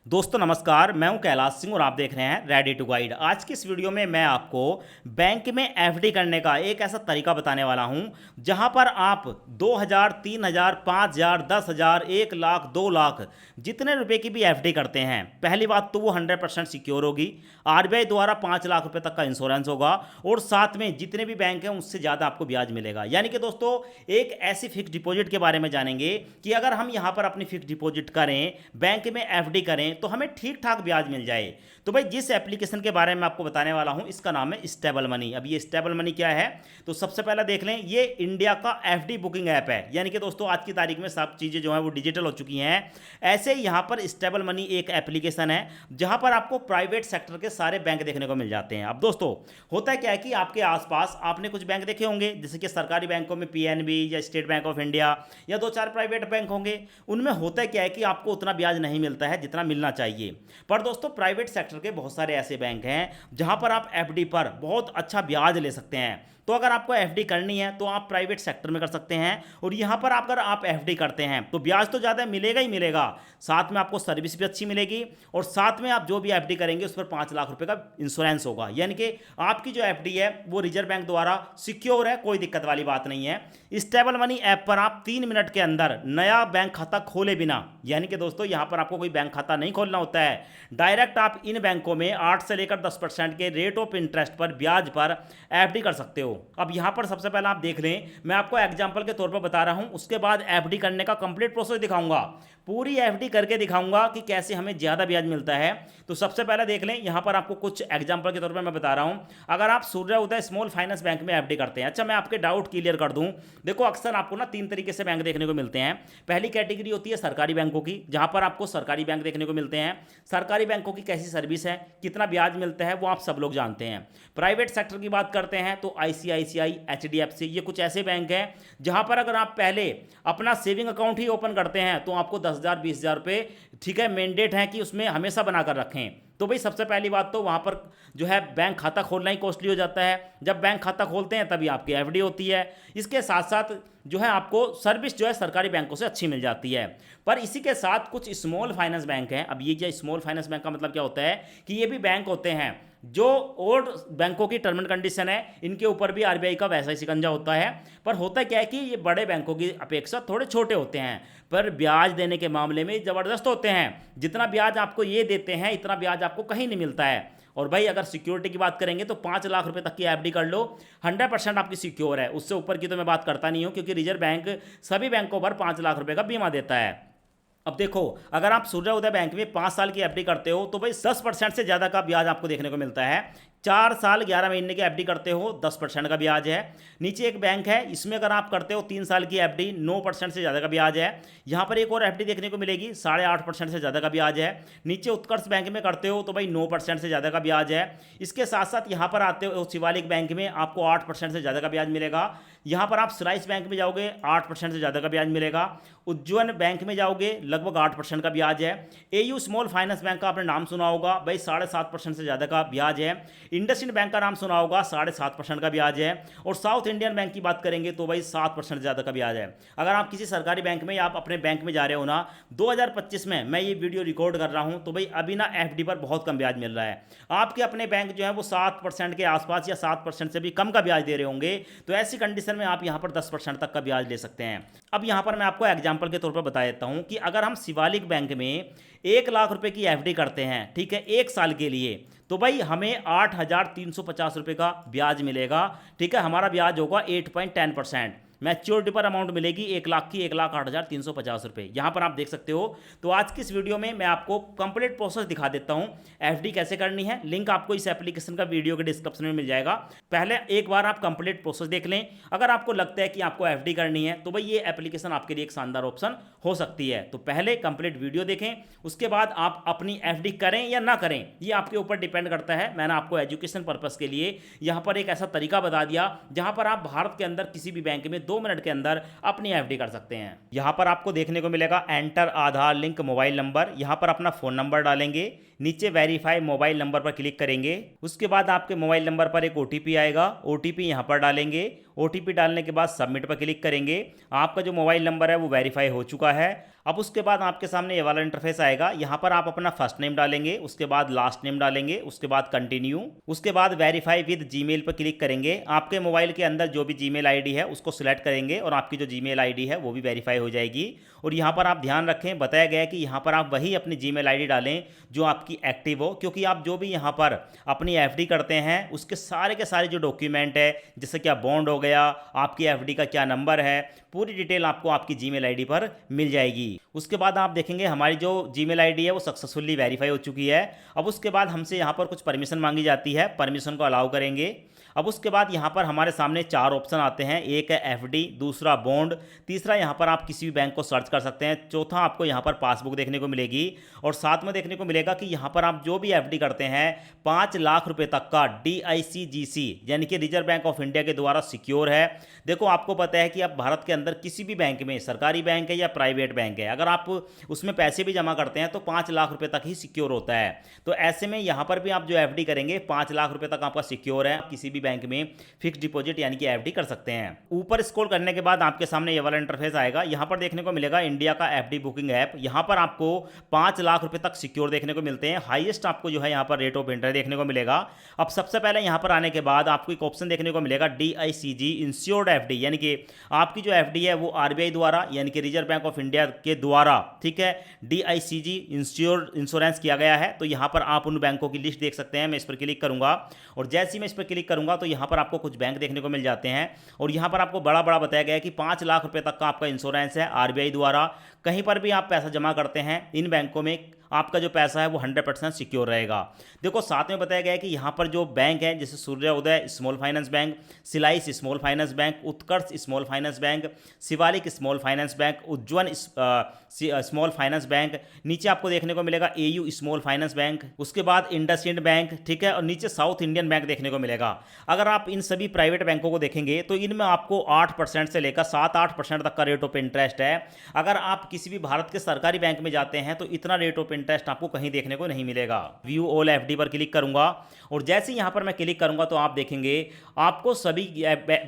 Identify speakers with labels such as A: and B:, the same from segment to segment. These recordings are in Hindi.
A: दोस्तों नमस्कार, मैं हूं कैलाश सिंह और आप देख रहे हैं रेडी टू गाइड। आज की इस वीडियो में मैं आपको बैंक में एफडी करने का एक ऐसा तरीका बताने वाला हूं जहां पर आप 2000, 3000, 5000, 10,000, 1 लाख, 2 लाख जितने रुपए की भी एफडी करते हैं, पहली बात तो वो 100% सिक्योर होगी। आरबीआई द्वारा 5 लाख रुपए तक का इंश्योरेंस होगा और साथ में जितने भी बैंक हैं उससे ज़्यादा आपको ब्याज मिलेगा। यानी कि दोस्तों एक ऐसी फिक्स डिपॉजिट के बारे में जानेंगे कि अगर हम यहाँ पर अपनी फिक्स डिपॉजिट करें, बैंक में एफडी करें तो हमें ठीक ठाक ब्याज मिल जाए। तो भाई जिस एप्लीकेशन के बारे में आपको बताने वाला हूं इसका नाम है स्टेबल मनी। अब ये स्टेबल मनी क्या है तो सबसे पहले देख लें, ये इंडिया का एफडी बुकिंग ऐप है। यानी कि दोस्तों आज की तारीख में सब चीज़ें जो है वो डिजिटल हो चुकी हैं। ऐसे ही यहाँ पर स्टेबल मनी एक एप्लीकेशन है जहाँ पर आपको प्राइवेट सेक्टर के सारे बैंक देखने को मिल जाते हैं। अब दोस्तों होता क्या है कि आपके आसपास आपने कुछ बैंक देखे होंगे, जैसे कि सरकारी बैंकों में पीएनबी या स्टेट बैंक ऑफ इंडिया या 2-4 प्राइवेट बैंक होंगे। उनमें होता क्या है कि आपको उतना ब्याज नहीं मिलता है जितना मिलना चाहिए। पर दोस्तों प्राइवेट सेक्टर के बहुत सारे ऐसे बैंक हैं जहां पर आप एफडी पर बहुत अच्छा ब्याज ले सकते हैं। तो अगर आपको एफडी करनी है तो आप प्राइवेट सेक्टर में कर सकते हैं और यहां पर अगर आप एफडी करते हैं तो ब्याज तो ज़्यादा मिलेगा ही मिलेगा, साथ में आपको सर्विस भी अच्छी मिलेगी और साथ में आप जो भी एफडी करेंगे उस पर 5 लाख रुपए का इंश्योरेंस होगा। यानी कि आपकी जो एफडी है वो रिजर्व बैंक द्वारा सिक्योर है, कोई दिक्कत वाली बात नहीं है। स्टेबल मनी ऐप पर आप 3 मिनट के अंदर नया बैंक खाता खोले बिना, यानी कि दोस्तों यहां पर आपको कोई बैंक खाता नहीं खोलना होता है, डायरेक्ट आप इन बैंकों में 8 से लेकर 10% के रेट ऑफ इंटरेस्ट पर ब्याज पर एफडी कर सकते हो। अब यहां पर सबसे पहले आप देख लें, मैं आपको एग्जांपल के तौर पर बता रहा हूं, उसके बाद एफडी करने का कंप्लीट प्रोसेस दिखाऊंगा, पूरी एफडी करके दिखाऊंगा कि कैसे हमें ज़्यादा ब्याज मिलता है। तो सबसे पहले देख लें, यहां पर आपको कुछ एग्जांपल के तौर पर मैं बता रहा हूं। अगर आप सूर्य उदय स्मॉल फाइनेंस बैंक में एफडी करते हैं, अच्छा मैं आपके डाउट क्लियर कर दूं। देखो अक्सर आपको ना 3 तरीके से बैंक देखने को मिलते हैं। पहली कैटेगरी होती है सरकारी बैंकों की, जहां पर आपको सरकारी बैंक देखने को मिलते हैं। सरकारी बैंकों की कैसी सर्विस है, कितना ब्याज मिलता है वो आप सब लोग जानते हैं। प्राइवेट सेक्टर की बात करते हैं तो आईसीआईसीआई, एचडीएफसी, ये कुछ ऐसे बैंक हैं जहां पर अगर आप पहले अपना सेविंग अकाउंट ही ओपन करते हैं तो आपको 10,000 20,000 रुपये, ठीक है, मैंडेट है कि उसमें हमेशा बनाकर रखें। तो भाई सबसे पहली बात तो वहाँ पर जो है बैंक खाता खोलना ही कॉस्टली हो जाता है। जब बैंक खाता खोलते हैं तभी आपकी एफडी होती है। इसके साथ साथ जो है आपको सर्विस जो है सरकारी बैंकों से अच्छी मिल जाती है। पर इसी के साथ कुछ स्मॉल फाइनेंस बैंक हैं। अब ये जो स्मॉल फाइनेंस बैंक का मतलब क्या होता है कि ये भी बैंक होते हैं जो ओल्ड बैंकों की टर्म एंड कंडीशन है, इनके ऊपर भी आरबीआई का वैसा ही शिकंजा होता है। पर होता क्या है कि ये बड़े बैंकों की अपेक्षा थोड़े छोटे होते हैं, पर ब्याज देने के मामले में ज़बरदस्त होते हैं। जितना ब्याज आपको ये देते हैं इतना ब्याज आपको कहीं नहीं मिलता है। और भाई अगर सिक्योरिटी की बात करेंगे तो 5 लाख रुपए तक की एफडी कर लो, 100% आपकी सिक्योर है। उससे ऊपर की तो मैं बात करता नहीं हूँ, क्योंकि रिजर्व बैंक सभी बैंकों पर 5 लाख रुपए का बीमा देता है। अब देखो अगर आप सूर्य उदय बैंक में 5 साल की एफडी करते हो तो भाई 10% से ज़्यादा का ब्याज आपको देखने को मिलता है। 4 साल 11 महीने की एफडी करते हो 10% का ब्याज है। नीचे एक बैंक है, इसमें अगर आप करते हो 3 साल की एफडी 9% से ज़्यादा का ब्याज है। यहाँ पर एक और एफडी देखने को मिलेगी 8.5% से ज़्यादा का ब्याज है। नीचे उत्कर्ष बैंक में करते हो तो भाई 9% से ज़्यादा का ब्याज है। इसके साथ साथ यहाँ पर आते हो शिवालिक बैंक में आपको 8% से ज़्यादा का ब्याज मिलेगा। यहाँ पर आप स्लाइस बैंक में जाओगे 8% से ज़्यादा का ब्याज मिलेगा। उज्जवल बैंक में जाओगे लगभग 8% का ब्याज है। एयू स्मॉल फाइनेंस बैंक का आपने नाम सुना होगा, भाई 7.5% से ज़्यादा का ब्याज है। इंडसइंड बैंक का नाम सुना होगा, 7.5% का ब्याज है। और साउथ इंडियन बैंक की बात करेंगे तो भाई 7% से ज़्यादा का ब्याज है। अगर आप किसी सरकारी बैंक में या आप अपने बैंक में जा रहे हो ना, 2025 में मैं ये वीडियो रिकॉर्ड कर रहा हूँ तो भाई अभी ना एफडी पर बहुत कम ब्याज मिल रहा है। आपके अपने बैंक जो है वो 7% के आसपास या 7% से भी कम का ब्याज दे रहे होंगे, तो ऐसी कंडीशन में आप यहाँ पर 10% तक का ब्याज ले सकते हैं। अब यहाँ पर मैं आपको एग्जाम्पल के तौर पर बता देता हूँ कि अगर हम शिवालिक बैंक में 1 लाख रुपए की एफडी करते हैं, ठीक है, 1 साल के लिए, तो भाई हमें 8,350 रुपये का ब्याज मिलेगा। ठीक है, हमारा ब्याज होगा 8.10%। मैच्योरिटी पर अमाउंट मिलेगी 1 लाख की 1,08,350 रुपये। यहाँ पर आप देख सकते हो। तो आज की इस वीडियो में मैं आपको कंप्लीट प्रोसेस दिखा देता हूँ एफडी कैसे करनी है। लिंक आपको इस एप्लीकेशन का वीडियो के डिस्क्रिप्शन में मिल जाएगा। पहले एक बार आप कंप्लीट प्रोसेस देख लें। अगर आपको लगता है कि आपको एफडी करनी है तो भाई ये एप्लीकेशन आपके लिए एक शानदार ऑप्शन हो सकती है। तो पहले कंप्लीट वीडियो देखें, उसके बाद आप अपनी एफडी करें या ना करें ये आपके ऊपर डिपेंड करता है। मैंने आपको एजुकेशन पर्पज़ के लिए यहाँ पर एक ऐसा तरीका बता दिया जहाँ पर आप भारत के अंदर किसी भी बैंक में 2 मिनट के अंदर अपनी एफडी कर सकते हैं। यहां पर आपको देखने को मिलेगा एंटर आधार लिंक मोबाइल नंबर। यहां पर अपना फोन नंबर डालेंगे, नीचे वेरीफाई मोबाइल नंबर पर क्लिक करेंगे। उसके बाद आपके मोबाइल नंबर पर एक ओटीपी आएगा, ओटीपी यहां पर डालेंगे OTP डालने के बाद सबमिट पर क्लिक करेंगे। आपका जो मोबाइल नंबर है वो वेरीफाई हो चुका है। अब उसके बाद आपके सामने ये वाला इंटरफेस आएगा। यहाँ पर आप अपना फर्स्ट नेम डालेंगे, उसके बाद लास्ट नेम डालेंगे, उसके बाद कंटिन्यू, उसके बाद वेरीफाई विद जीमेल पर क्लिक करेंगे। आपके मोबाइल के अंदर जो भी जीमेल आईडी है उसको सिलेक्ट करेंगे और आपकी जो जीमेल आईडी है वो भी वेरीफाई हो जाएगी। और यहाँ पर आप ध्यान रखें, बताया गया है कि यहाँ पर आप वही अपनी जीमेल आईडी डालें जो आपकी एक्टिव हो, क्योंकि आप जो भी यहाँ पर अपनी एफडी करते हैं उसके सारे के सारे जो डॉक्यूमेंट है, जैसे क्या बॉन्ड हो गया, आपकी एफडी का क्या नंबर है, पूरी डिटेल आपको आपकी जीमेल आईडी पर मिल जाएगी। उसके बाद आप देखेंगे हमारी जो जीमेल आईडी है वो सक्सेसफुली वेरीफाई हो चुकी है। अब उसके बाद हमसे यहाँ पर कुछ परमिशन मांगी जाती है, परमिशन को अलाउ करेंगे। अब उसके बाद यहाँ पर हमारे सामने 4 ऑप्शन आते हैं, एक है एफडी, दूसरा बॉन्ड, तीसरा यहाँ पर आप किसी भी बैंक को सर्च कर सकते हैं, चौथा आपको यहाँ पर पासबुक देखने को मिलेगी और साथ में देखने को मिलेगा कि यहाँ पर आप जो भी एफडी करते हैं 5 लाख रुपए तक का DICGC यानी कि रिजर्व बैंक ऑफ इंडिया के द्वारा सिक्योर है। देखो आपको पता है कि अब भारत के अंदर किसी भी बैंक में, सरकारी बैंक है या प्राइवेट बैंक है, अगर आप उसमें पैसे भी जमा करते हैं तो 5 लाख रुपए तक ही सिक्योर होता है। तो ऐसे में यहाँ पर भी आप जो एफडी करेंगे 5 लाख रुपए तक आपका सिक्योर है, किसी भी बैंक में फिक्स डिपॉजिट यानी कि एफडी कर सकते हैं। ऊपर स्क्रॉल करने के बाद आपके सामने ये वाला इंटरफेस आएगा। यहाँ पर देखने को मिलेगा इंडिया का एफडी बुकिंग ऐप। यहाँ पर आपको 5 लाख रुपए तक सिक्योर देखने को मिलते हैं। हाईएस्ट आपको जो है यहाँ पर रेट ऑफ इंटरेस्ट देखने को मिलेगा। अब सबसे पहले यहाँ पर आने के बाद आपको एक ऑप्शन देखने को मिलेगा DICG इंश्योर्ड एफडी, यानी कि आपकी जो एफडी है वो RBI द्वारा यानी कि रिजर्व बैंक ऑफ इंडिया के द्वारा, ठीक है, DICG इंश्योरेंस किया गया है। तो यहाँ पर आप उन बैंकों की लिस्ट देख सकते हैं। मैं इस पर क्लिक करूंगा और जैसे ही मैं इस पर क्लिक करूंगा तो यहाँ पर आपको कुछ बैंक देखने को मिल जाते हैं और यहाँ पर आपको बड़ा बड़ा बताया गया है कि 5 लाख रुपए तक का आपका इंश्योरेंस है RBI द्वारा। कहीं पर भी आप पैसा जमा करते हैं इन बैंकों में, आपका जो पैसा है वो 100% सिक्योर रहेगा। देखो साथ में बताया गया है कि यहाँ पर जो बैंक है जैसे Suryoday small finance bank, Slice small finance bank, Utkarsh small finance bank, Shivalik small finance bank, Ujjivan small finance bank, नीचे आपको देखने को मिलेगा AU स्मॉल फाइनेंस बैंक, उसके बाद इंडसइंड बैंक, ठीक है, और नीचे साउथ इंडियन बैंक देखने को मिलेगा। अगर आप इन सभी प्राइवेट बैंकों को देखेंगे तो इनमें आपको 8% से लेकर 7-8% तक का रेट ऑफ इंटरेस्ट है। अगर आप किसी भी भारत के सरकारी बैंक में जाते हैं तो इतना रेट ऑफ इंटरेस्ट आपको कहीं देखने को नहीं मिलेगा। व्यू ऑल एफडी पर क्लिक करूंगा और जैसे ही यहां पर मैं क्लिक करूंगा तो आप देखेंगे आपको सभी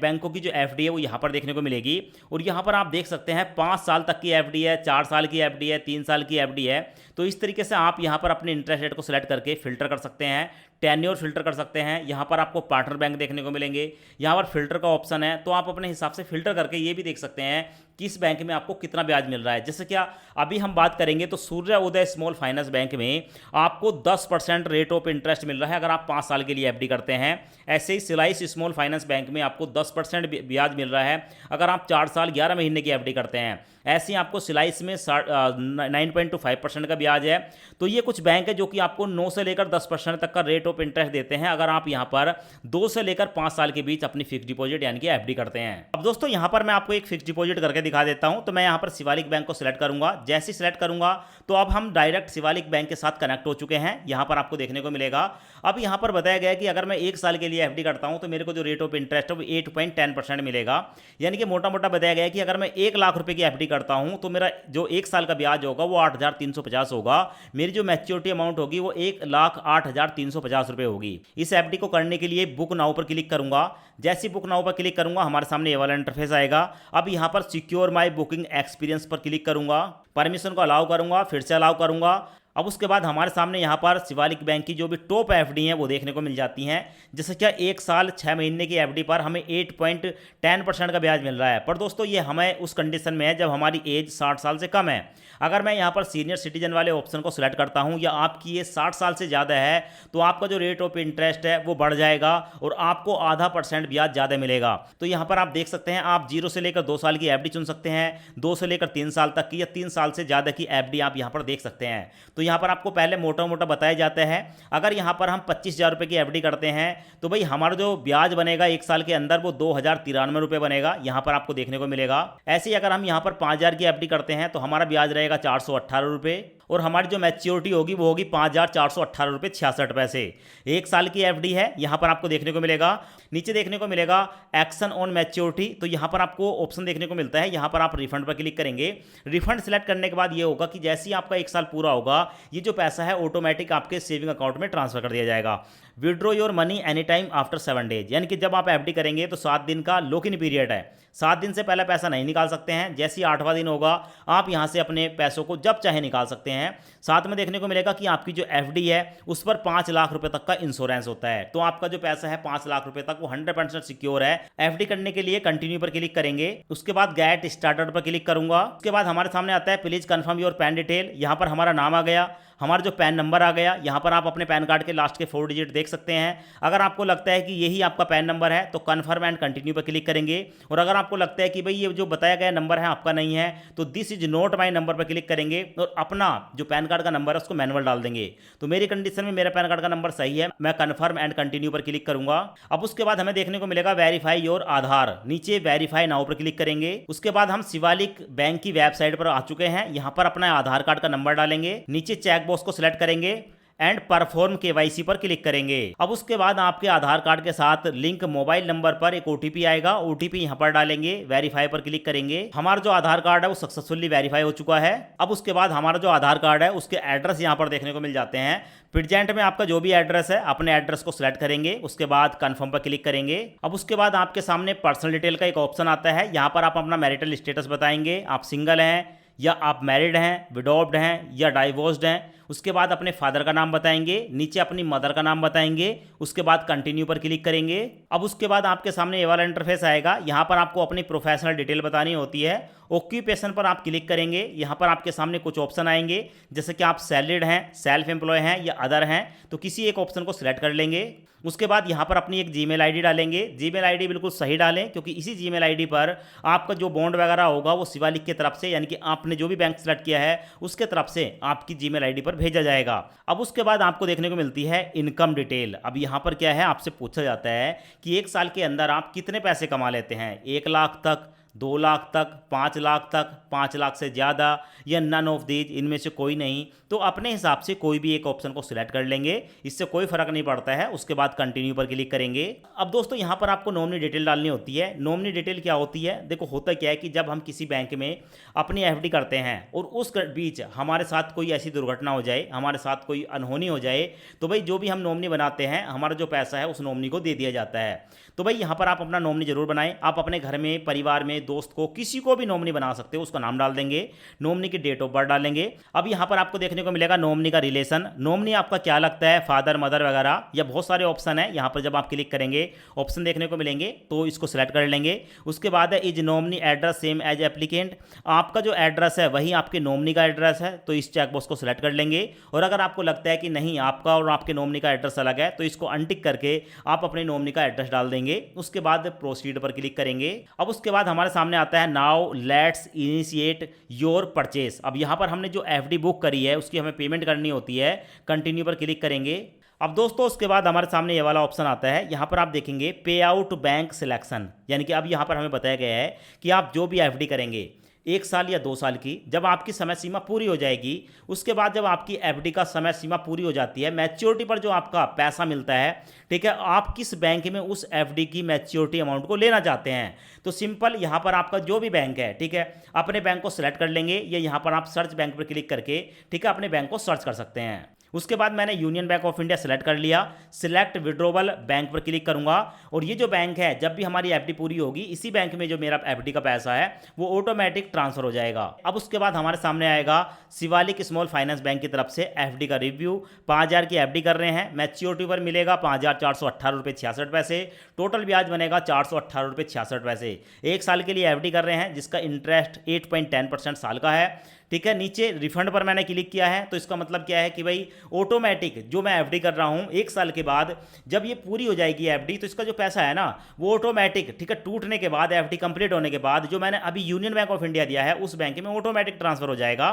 A: बैंकों की जो एफडी है वो यहां पर देखने को मिलेगी। और यहां पर आप देख सकते हैं 5 साल तक की एफडी है, 4 साल की एफडी है, 3 साल की एफडी है। तो इस तरीके से आप यहां पर अपने इंटरेस्ट रेट को सिलेक्ट करके फिल्टर कर सकते हैं, टेन्योर फिल्टर कर सकते हैं। यहाँ पर आपको पार्टनर बैंक देखने को मिलेंगे, यहाँ पर फिल्टर का ऑप्शन है, तो आप अपने हिसाब से फिल्टर करके ये भी देख सकते हैं कि इस बैंक में आपको कितना ब्याज मिल रहा है। जैसे क्या अभी हम बात करेंगे तो सूर्योदय स्मॉल फाइनेंस बैंक में आपको 10% रेट ऑफ इंटरेस्ट मिल रहा है अगर आप 5 साल के लिए एफडी करते हैं। ऐसे ही सिलाइस स्मॉल फाइनेंस बैंक में आपको 10% ब्याज मिल रहा है अगर आप 4 साल 11 महीने की एफडी करते हैं। ऐसे ही आपको सिलाइस में 9.25% का ब्याज है। तो ये कुछ बैंक है जो कि आपको 9 से लेकर 10% तक का रेट ऑफ इंटरेस्ट देते हैं अगर आप यहाँ पर 2 से लेकर 5 साल के बीच अपनी फिक्स डिपॉजिट यानी कि एफडी करते हैं। अब दोस्तों यहाँ पर मैं आपको एक फिक्स डिपॉजिट करके दिखा देता हूं। तो मैं यहाँ पर शिवालिक बैंक को सिलेक्ट करूंगा। जैसे ही सिलेक्ट करूंगा तो अब हम डायरेक्ट शिवालिक बैंक के साथ कनेक्ट हो चुके हैं। यहाँ पर आपको देखने को मिलेगा। अब यहाँ पर बताया गया है कि अगर मैं 1 साल के लिए एफडी करता हूं तो मेरे को जो रेट ऑफ इंटरेस्ट है वो 8.10% मिलेगा। यानी कि मोटा मोटा बताया गया है कि अगर मैं 1 लाख रुपए की एफडी करता हूं तो मेरा जो 1 साल का ब्याज होगा वो 8,350 होगा। मेरी जो मैच्योरिटी अमाउंट होगी वो 1,08,350 रुपए होगी। इस एफडी को करने के लिए बुक नाउ पर क्लिक करूंगा। जैसे बुक नाउ पर क्लिक करूंगा हमारे सामने ये वाला इंटरफेस आएगा। अब यहाँ पर सिक्योर माई बुकिंग एक्सपीरियंस पर क्लिक करूंगा, परमिशन को अलाउ करूंगा, फिर से अलाउ करूंगा। अब उसके बाद हमारे सामने यहाँ पर शिवालिक बैंक की जो भी टॉप एफडी हैं वो देखने को मिल जाती हैं। जैसे क्या 1 साल 6 महीने की एफडी पर हमें 8.10% का ब्याज मिल रहा है। पर दोस्तों ये हमें उस कंडीशन में है जब हमारी एज 60 साल से कम है। अगर मैं यहाँ पर सीनियर सिटीजन वाले ऑप्शन को सिलेक्ट करता हूँ या आपकी एज 60 साल से ज़्यादा है तो आपका जो रेट ऑफ इंटरेस्ट है वो बढ़ जाएगा और आपको आधा % ब्याज ज़्यादा मिलेगा। तो यहाँ पर आप देख सकते हैं आप 0 से लेकर 2 साल की एफडी चुन सकते हैं, 2 से लेकर 3 साल तक की या 3 साल से ज़्यादा की एफडी आप यहाँ पर देख सकते हैं। तो यहाँ पर आपको पहले मोटा मोटा बताया जाता है अगर यहाँ पर हम 25,000 रुपये की एफडी करते हैं तो भाई हमारा जो ब्याज बनेगा 1 साल के अंदर वो 2,093 रुपये बनेगा, यहाँ पर आपको देखने को मिलेगा। ऐसे ही अगर हम यहाँ पर 5,000 की एफडी करते हैं तो हमारा ब्याज रहेगा 418 रुपये और हमारी जो मैच्योरिटी होगी वो होगी 5,418 रुपये 66 पैसे। 1 साल की एफडी है, यहाँ पर आपको देखने को मिलेगा। नीचे देखने को मिलेगा एक्शन ऑन मैच्योरिटी, तो यहाँ पर आपको ऑप्शन देखने को मिलता है। यहाँ पर आप रिफंड पर क्लिक करेंगे। रिफंड सेलेक्ट करने के बाद ये होगा कि जैसे ही आपका 1 साल पूरा होगा, ये जो पैसा है ऑटोमेटिक आपके सेविंग अकाउंट में ट्रांसफर कर दिया जाएगा। Withdraw your money any time after 7 days, यानी कि जब आप एफडी करेंगे तो 7 दिन का लॉक इन पीरियड है। 7 दिन से पहले पैसा नहीं निकाल सकते हैं। जैसे ही 8वां दिन होगा, आप यहां से अपने पैसों को जब चाहे निकाल सकते हैं। साथ में देखने को मिलेगा कि आपकी जो एफडी है उस पर 5 लाख रुपए तक का इंश्योरेंस होता है। तो आपका जो पैसा है 5 लाख रुपए तक वो 100% सिक्योर है। एफडी करने के लिए कंटिन्यू पर क्लिक करेंगे, उसके बाद गेट स्टार्टेड पर क्लिक करूंगा। उसके बाद हमारे सामने आता है please confirm your pan detail. यहाँ पर हमारा नाम आ गया, हमारा जो पैन नंबर आ गया। यहाँ पर आप अपने पैन कार्ड के लास्ट के 4 डिजिट देख सकते हैं। अगर आपको लगता है कि यही आपका पैन नंबर है तो कन्फर्म एंड कंटिन्यू पर क्लिक करेंगे। और अगर आपको लगता है कि भाई ये जो बताया गया नंबर है आपका नहीं है, तो this is not my number पर क्लिक करेंगे और अपना जो पैन कार्ड का नंबर है उसको मैनुअल डाल देंगे। तो मेरी कंडीशन में मेरा पैन कार्ड का नंबर सही है, मैं कन्फर्म एंड कंटिन्यू पर क्लिक करूंगा। अब उसके बाद हमें देखने को मिलेगा वेरीफाई योर आधार, नीचे वेरीफाई नाउ पर क्लिक करेंगे। उसके बाद हम शिवालिक बैंक की वेबसाइट पर आ चुके हैं। यहाँ पर अपना आधार कार्ड का नंबर डालेंगे, नीचे चेक बॉक्स को सिलेक्ट करेंगे एंड परफॉर्म केवाईसी पर क्लिक करेंगे। अब उसके बाद आपके आधार कार्ड के साथ लिंक मोबाइल नंबर पर एक ओटीपी आएगा, ओटीपी यहां पर डालेंगे, वेरीफाई पर क्लिक करेंगे। हमारा जो आधार कार्ड है वो सक्सेसफुली वेरीफाई हो चुका है। अब उसके बाद हमारा जो आधार कार्ड है उसके एड्रेस यहां पर देखने को मिल जाते हैं। प्रेजेंट में आपका जो भी एड्रेस है अपने एड्रेस को सिलेक्ट करेंगे, उसके बाद कंफर्म पर क्लिक करेंगे। अब उसके बाद आपके सामने पर्सनल डिटेल का एक ऑप्शन आता है। यहाँ पर आप अपना मैरिटल स्टेटस बताएंगे, आप सिंगल हैं या आप मैरिड हैं, विडोव्ड हैं या डाइवोर्स्ड हैं। उसके बाद अपने फादर का नाम बताएंगे, नीचे अपनी मदर का नाम बताएंगे, उसके बाद कंटिन्यू पर क्लिक करेंगे। अब उसके बाद आपके सामने ये वाला इंटरफेस आएगा। यहाँ पर आपको अपनी प्रोफेशनल डिटेल बतानी होती है। ऑक्यूपेशन पर आप क्लिक करेंगे। यहाँ पर आपके सामने कुछ ऑप्शन आएंगे, जैसे कि आप सैलरीड हैं, सेल्फ एम्प्लॉय हैं या अदर हैं, तो किसी एक ऑप्शन को सिलेक्ट कर लेंगे। उसके बाद यहाँ पर अपनी एक जीमेल आईडी डालेंगे। जीमेल आईडी बिल्कुल सही डालें, क्योंकि इसी जीमेल आईडी पर आपका जो बॉन्ड वगैरह होगा वो शिवालिक की तरफ से, यानी कि आपने जो भी बैंक सेलेक्ट किया है उसके तरफ से आपकी जीमेल आईडी पर भेजा जाएगा। अब उसके बाद आपको देखने को मिलती है इनकम डिटेल। अब यहाँ पर क्या है, आपसे पूछा जाता है कि 1 साल के अंदर आप कितने पैसे कमा लेते हैं, 1 लाख तक, 2 लाख तक, 5 लाख तक, 5 लाख से ज़्यादा या नन ऑफ दीज, इनमें से कोई नहीं। तो अपने हिसाब से कोई भी एक ऑप्शन को सिलेक्ट कर लेंगे, इससे कोई फर्क नहीं पड़ता है। उसके बाद कंटिन्यू पर क्लिक करेंगे। अब दोस्तों यहाँ पर आपको नॉमिनी डिटेल डालनी होती है। नॉमिनी डिटेल क्या होती है, देखो होता क्या है कि जब हम किसी बैंक में अपनी एफडी करते हैं और उस बीच हमारे साथ कोई ऐसी दुर्घटना हो जाए, हमारे साथ कोई अनहोनी हो जाए, तो भाई जो भी हम नॉमिनी बनाते हैं हमारा जो पैसा है उस नॉमिनी को दे दिया जाता है। तो भाई यहाँ पर आप अपना नॉमिनी जरूर बनाएं। आप अपने घर में, परिवार में, दोस्त को, किसी को भी नॉमिनी बना सकते हो, उसका नाम डाल देंगे, नॉमिनी की डेट ऑफ बर्थ डालेंगे। अब यहाँ पर आपको देखने को मिलेगा नॉमिनी का रिलेशन, नॉमिनी आपका क्या लगता है, फादर, मदर वगैरह, या बहुत सारे ऑप्शन है। यहाँ पर जब आप क्लिक करेंगे ऑप्शन देखने को मिलेंगे तो इसको सिलेक्ट कर लेंगे। उसके बाद है is nominee address same as applicant, आपका जो एड्रेस है वही आपके नॉमिनी का एड्रेस है, तो इस चेकबॉक्स को सिलेक्ट कर लेंगे। और अगर आपको लगता है कि नहीं आपका और आपके नॉमिनी का एड्रेस अलग है, तो इसको अनटिक करके आप अपने नॉमिनी का एड्रेस डाल देंगे। उसके बाद प्रोसीड पर क्लिक करेंगे। अब उसके बाद हमारे सामने आता है now let's initiate your purchase. अब यहाँ पर हमने जो एफडी बुक करी है उसकी हमें पेमेंट करनी होती है, कंटिन्यू पर क्लिक करेंगे। अब दोस्तों उसके बाद हमारे सामने ये वाला ऑप्शन आता है। यहाँ पर आप देखेंगे पे आउट बैंक सिलेक्शन, यानी कि अब यहाँ पर हमें बताया गया है कि आप जो भी एफडी करेंगे 1 साल या 2 साल की, जब आपकी समय सीमा पूरी हो जाएगी, उसके बाद जब आपकी एफडी का समय सीमा पूरी हो जाती है, मैच्योरिटी पर जो आपका पैसा मिलता है, ठीक है, आप किस बैंक में उस एफडी की मैच्योरिटी अमाउंट को लेना चाहते हैं। तो सिंपल यहाँ पर आपका जो भी बैंक है, ठीक है, अपने बैंक को सिलेक्ट कर लेंगे, या यहाँ पर आप सर्च बैंक पर क्लिक करके, ठीक है, अपने बैंक को सर्च कर सकते हैं। उसके बाद मैंने union bank of India select कर लिया, सिलेक्ट विड्रोवल बैंक पर क्लिक करूंगा। और ये जो बैंक है, जब भी हमारी एफडी पूरी होगी, इसी बैंक में जो मेरा एफडी का पैसा है वो ऑटोमेटिक ट्रांसफर हो जाएगा। अब उसके बाद हमारे सामने आएगा शिवालिक स्मॉल फाइनेंस बैंक की तरफ से एफडी का रिव्यू। 5000 की एफडी कर रहे हैं, मैच्योरिटी पर मिलेगा 5,418 रुपये 66 पैसे, टोटल ब्याज बनेगा 418 रुपये 66 पैसे। 1 साल के लिए एफडी कर रहे हैं जिसका इंटरेस्ट 8.10% साल का है, ठीक है। नीचे रिफंड पर मैंने क्लिक किया है, तो इसका मतलब क्या है कि भाई ऑटोमेटिक जो मैं एफडी कर रहा हूं 1 साल के बाद जब ये पूरी हो जाएगी एफडी, तो इसका जो पैसा है ना वो ऑटोमेटिक, ठीक है, टूटने के बाद, एफडी कंप्लीट होने के बाद जो मैंने अभी यूनियन बैंक ऑफ इंडिया दिया है उस बैंक में ऑटोमेटिक ट्रांसफर हो जाएगा।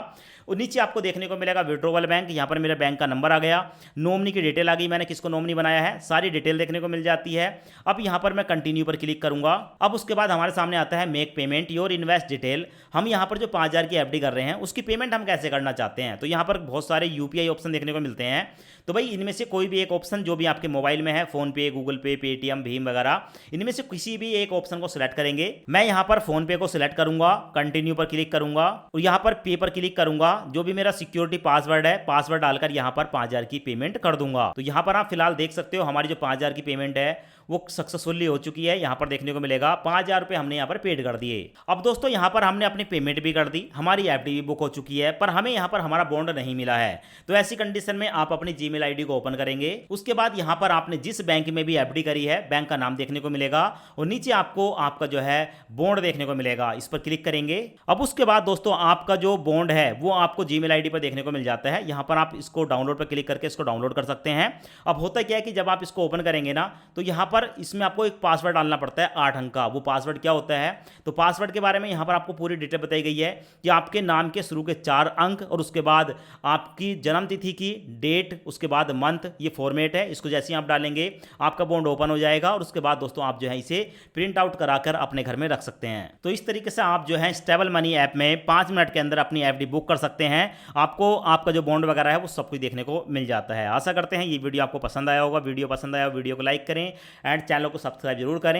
A: और नीचे आपको देखने को मिलेगा विड्रोवल बैंक, यहाँ पर मेरे बैंक का नंबर आ गया, नॉमिनी की डिटेल आ गई, मैंने किसको नॉमिनी बनाया है, सारी डिटेल देखने को मिल जाती है। अब यहाँ पर मैं कंटिन्यू पर क्लिक करूंगा। अब उसके बाद हमारे सामने आता है make payment your invest detail. हम यहाँ पर जो 5000 की एफडी कर रहे हैं उसकी पेमेंट हम कैसे करना चाहते हैं। तो यहाँ पर बहुत सारे यूपीआई ऑप्शन देखने को मिलते हैं। तो भाई इनमें से कोई भी एक ऑप्शन जो भी आपके मोबाइल में है, फोन पे, गूगल पे, पेटीएम, भीम वगैरह, इनमें से किसी भी एक ऑप्शन को सिलेक्ट करेंगे। मैं यहाँ पर फोन पे को सिलेक्ट करूंगा, कंटिन्यू पर क्लिक करूंगा और यहाँ पर पे पर क्लिक करूंगा। जो भी मेरा सिक्योरिटी पासवर्ड है, पासवर्ड डालकर यहाँ पर 5,000 की पेमेंट कर दूंगा। तो यहाँ पर आप फिलहाल देख सकते हो हमारी जो 5,000 की पेमेंट है वो सक्सेसफुली हो चुकी है। यहाँ पर देखने को मिलेगा 5,000 रुपये हमने यहाँ पर पेड कर दिए। अब दोस्तों यहाँ पर हमने अपनी पेमेंट भी कर दी, हमारी एफडी भी बुक हो चुकी है, पर हमें यहाँ पर हमारा बॉन्ड नहीं मिला है। तो ऐसी कंडीशन में आप अपनी जीमेल आईडी को ओपन करेंगे। उसके बाद यहाँ पर आपने जिस बैंक में भी एफडी करी है, बैंक का नाम देखने को मिलेगा और नीचे आपको आपका जो है बॉन्ड देखने को मिलेगा, इस पर क्लिक करेंगे। अब उसके बाद दोस्तों आपका जो बॉन्ड है वो आपको जीमेल आईडी पर देखने को मिल जाता है। यहाँ पर आप इसको डाउनलोड पर क्लिक करके इसको डाउनलोड कर सकते हैं। अब होता क्या है कि जब आप इसको ओपन करेंगे ना, तो यहाँ पर इसमें आपको पासवर्ड डालना पड़ता है 8 अंक का। वो पासवर्ड क्या होता है, तो पासवर्ड के बारे में यहां पर आपको पूरी डिटेल बताई गई है कि आपके नाम के शुरू के 4 अंक और उसके बाद आपकी जन्म तिथि की डेट, उसके बाद मंथ, ये फॉर्मेट है। इसको जैसे ही आप डालेंगे आपका बॉन्ड ओपन हो जाएगा और उसके बाद दोस्तों आप जो है इसे प्रिंट आउट कराकर अपने घर में रख सकते हैं। तो इस तरीके से आप जो है स्टेबल मनी ऐप में 5 मिनट के अंदर अपनी एफडी बुक कर सकते हैं। आपको आपका जो बॉन्ड वगैरह है वो सब कुछ देखने को मिल जाता है। आशा करते हैं ये वीडियो आपको पसंद आया होगा। वीडियो पसंद आया वीडियो को लाइक करें एंड चैनल को सब्सक्राइब जरूर करें।